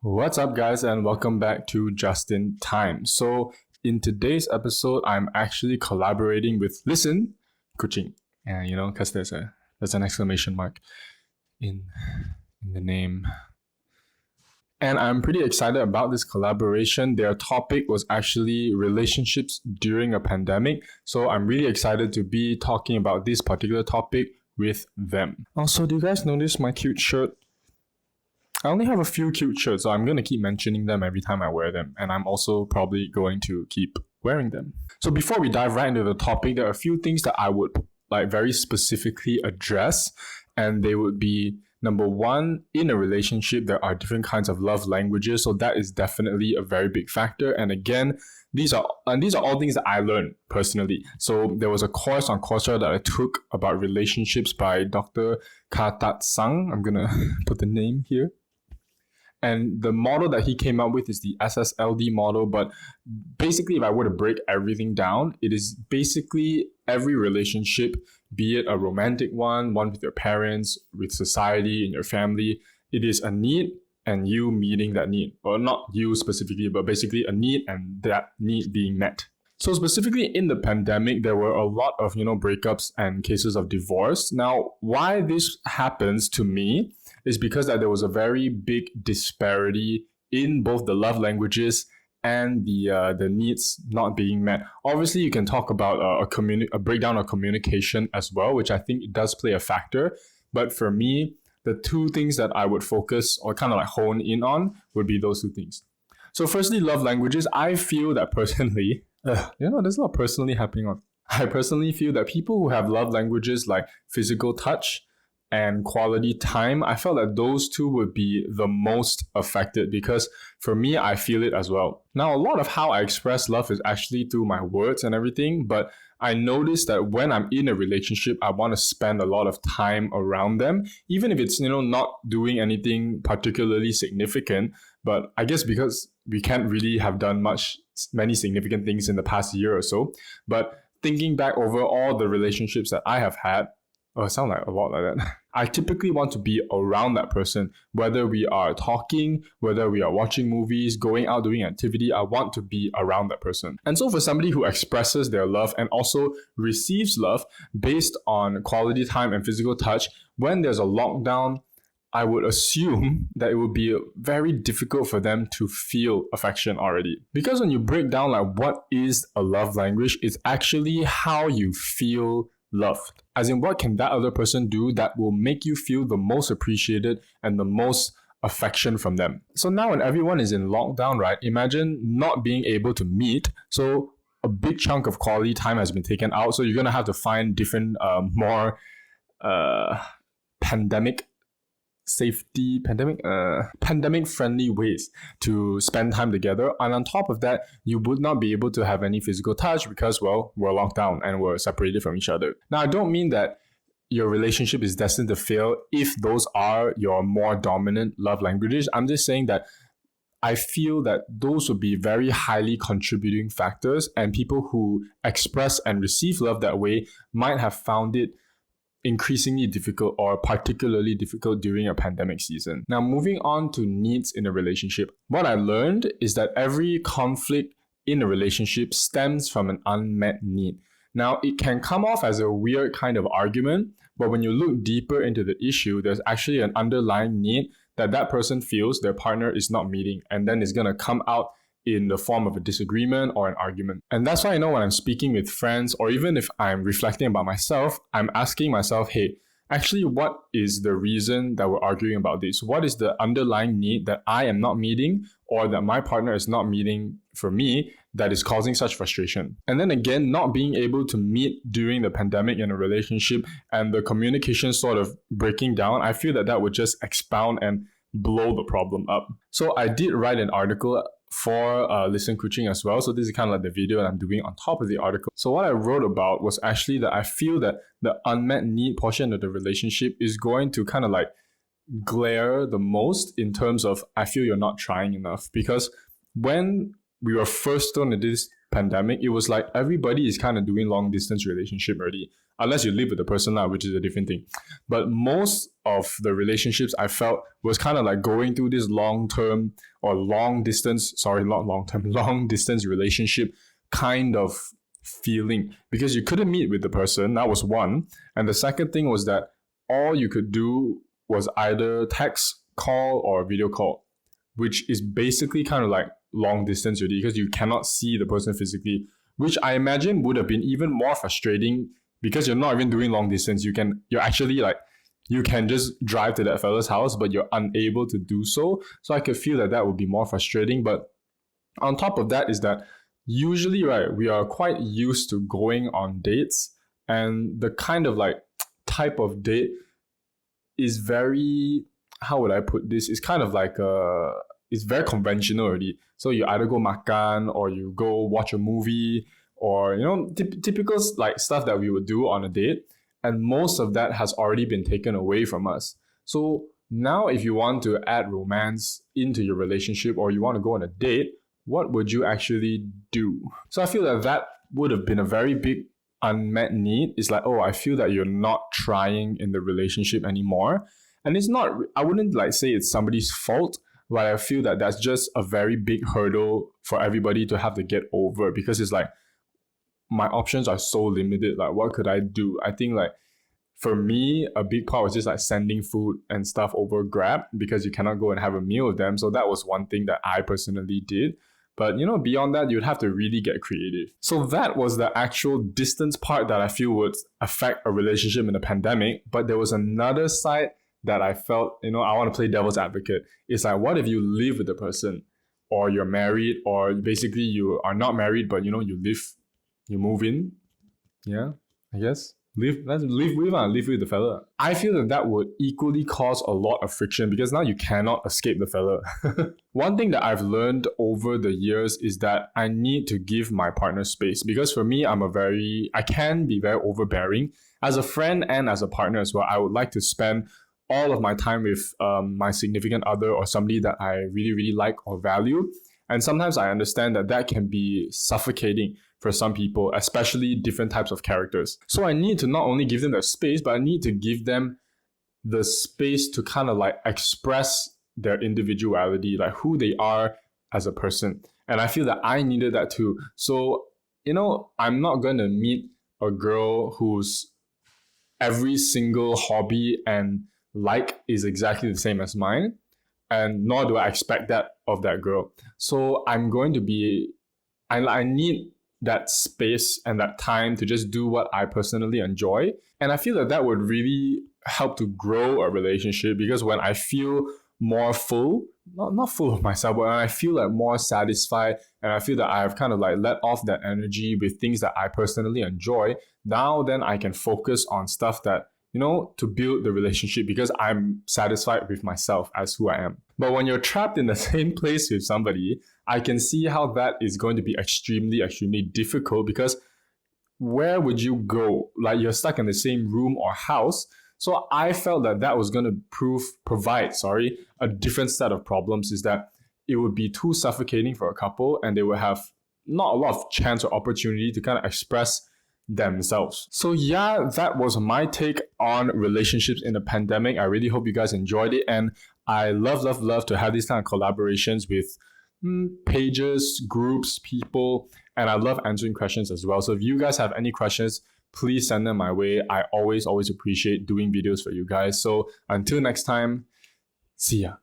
What's up, guys, and welcome back to Just in Time. So, in today's episode, I'm actually collaborating with Kuching, and because there's an exclamation mark in the name. And I'm pretty excited about this collaboration. Their topic was actually relationships during a pandemic. So I'm really excited to be talking about this particular topic with them. Also, do you guys notice my cute shirt? I only have a few cute shirts, so I'm going to keep mentioning them every time I wear them. And I'm also probably going to keep wearing them. So before we dive right into the topic, there are a few things that I would very specifically address. And they would be, number one, in a relationship, there are different kinds of love languages. So that is definitely a very big factor. And again, these are all things that I learned personally. So there was a course on Coursera that I took about relationships by Dr. Ka Tat Sang. I'm going to put the name here. And the model that he came up with is the SSLD model. But basically, if I were to break everything down, it is basically every relationship, be it a romantic one with your parents, with society, in your family, it is a need and you meeting that need. Or not you specifically, but basically a need and that need being met. So specifically in the pandemic, there were a lot of, breakups and cases of divorce. Now, why this happens to me is because that there was a very big disparity in both the love languages and the needs not being met. Obviously, you can talk about a breakdown of communication as well, which I think does play a factor. But for me, the two things that I would focus or kind of hone in on would be those two things. So firstly, love languages. I feel that personally, there's a lot personally happening on. I personally feel that people who have love languages like physical touch and quality time, I felt that those two would be the most affected because for me, I feel it as well. Now, a lot of how I express love is actually through my words and everything, but I noticed that when I'm in a relationship, I want to spend a lot of time around them, even if it's, not doing anything particularly significant. But I guess because we can't really have done many significant things in the past year or so. But thinking back over all the relationships that I have had, it sounds like a lot like that. I typically want to be around that person, whether we are talking, whether we are watching movies, going out doing activity, I want to be around that person. And so for somebody who expresses their love and also receives love based on quality time and physical touch, when there's a lockdown, I would assume that it would be very difficult for them to feel affection already. Because when you break down what is a love language, it's actually how you feel loved. As in, what can that other person do that will make you feel the most appreciated and the most affection from them? So now when everyone is in lockdown, right, imagine not being able to meet. So a big chunk of quality time has been taken out. So you're going to have to find different, more pandemic friendly ways to spend time together. And on top of that, you would not be able to have any physical touch because, well, we're locked down and we're separated from each other. Now, I don't mean that your relationship is destined to fail if those are your more dominant love languages. I'm just saying that I feel that those would be very highly contributing factors, and people who express and receive love that way might have found it increasingly difficult or particularly difficult during a pandemic season. Now, moving on to needs in a relationship. What I learned is that every conflict in a relationship stems from an unmet need. Now, it can come off as a weird kind of argument, but when you look deeper into the issue, there's actually an underlying need that person feels their partner is not meeting, and then it's going to come out in the form of a disagreement or an argument. And that's why I know when I'm speaking with friends, or even if I'm reflecting about myself, I'm asking myself, hey, actually, what is the reason that we're arguing about this? What is the underlying need that I am not meeting or that my partner is not meeting for me that is causing such frustration? And then again, not being able to meet during the pandemic in a relationship and the communication sort of breaking down, I feel that would just expound and blow the problem up. So I did write an article for Listen Kuching as well. So this is kind of like the video that I'm doing on top of the article. So what I wrote about was actually that I feel that the unmet need portion of the relationship is going to kind of glare the most in terms of I feel you're not trying enough. Because when we were first thrown into pandemic, it was like everybody is kind of doing long distance relationship already, unless you live with the person now, which is a different thing. But most of the relationships I felt was kind of like going through this long term or long distance, sorry, not long term, long distance relationship kind of feeling, because you couldn't meet with the person. That was one. And the second thing was that all you could do was either text, call, or video call, which is basically kind of like long distance already, because you cannot see the person physically, which I imagine would have been even more frustrating, because you're not even doing long distance. You're actually like, you can just drive to that fella's house, but you're unable to do so. So I could feel that would be more frustrating. But on top of that is that usually, right, we are quite used to going on dates, and the kind of like type of date is very, how would I put this? It's kind of like it's very conventional already. So you either go makan, or you go watch a movie, or typical like stuff that we would do on a date, and most of that has already been taken away from us. So now if you want to add romance into your relationship, or you want to go on a date, what would you actually do? So I feel that would have been a very big unmet need. It's like, oh, I feel that you're not trying in the relationship anymore. And it's not, I wouldn't like say it's somebody's fault, but I feel that that's just a very big hurdle for everybody to have to get over, because it's like, my options are so limited. Like, what could I do? I think like, for me, a big part was just like sending food and stuff over Grab, because you cannot go and have a meal with them. So that was one thing that I personally did. But beyond that, you'd have to really get creative. So that was the actual distance part that I feel would affect a relationship in the pandemic. But there was another side that I felt, I want to play devil's advocate. It's like, what if you live with the person, or you're married, or basically you are not married, but you move in. Yeah, I guess. Live with the fella. I feel that would equally cause a lot of friction, because now you cannot escape the fella. One thing that I've learned over the years is that I need to give my partner space, because for me, I can be very overbearing. As a friend and as a partner as well, I would like to spend all of my time with my significant other, or somebody that I really, really like or value. And sometimes I understand that can be suffocating for some people, especially different types of characters. So I need to not only give them the space, but I need to give them the space to kind of like express their individuality, like who they are as a person. And I feel that I needed that too. So, I'm not going to meet a girl whose every single hobby and like is exactly the same as mine, and nor do I expect that of that girl. So I'm going to be, I need that space and that time to just do what I personally enjoy. And I feel that would really help to grow a relationship, because when I feel more full, not full of myself, but when I feel like more satisfied, and I feel that I have kind of like let off that energy with things that I personally enjoy, now then I can focus on stuff that, to build the relationship, because I'm satisfied with myself as who I am. But when you're trapped in the same place with somebody, I can see how that is going to be extremely, extremely difficult, because where would you go? Like, you're stuck in the same room or house. So I felt that was going to provide a different set of problems, is that it would be too suffocating for a couple, and they would have not a lot of chance or opportunity to kind of express themselves. So yeah, that was my take on relationships in the pandemic. I really hope you guys enjoyed it, and I love to have these kind of collaborations with pages, groups, people, and I love answering questions as well. So if you guys have any questions, please send them my way. I always appreciate doing videos for you guys. So until next time, see ya.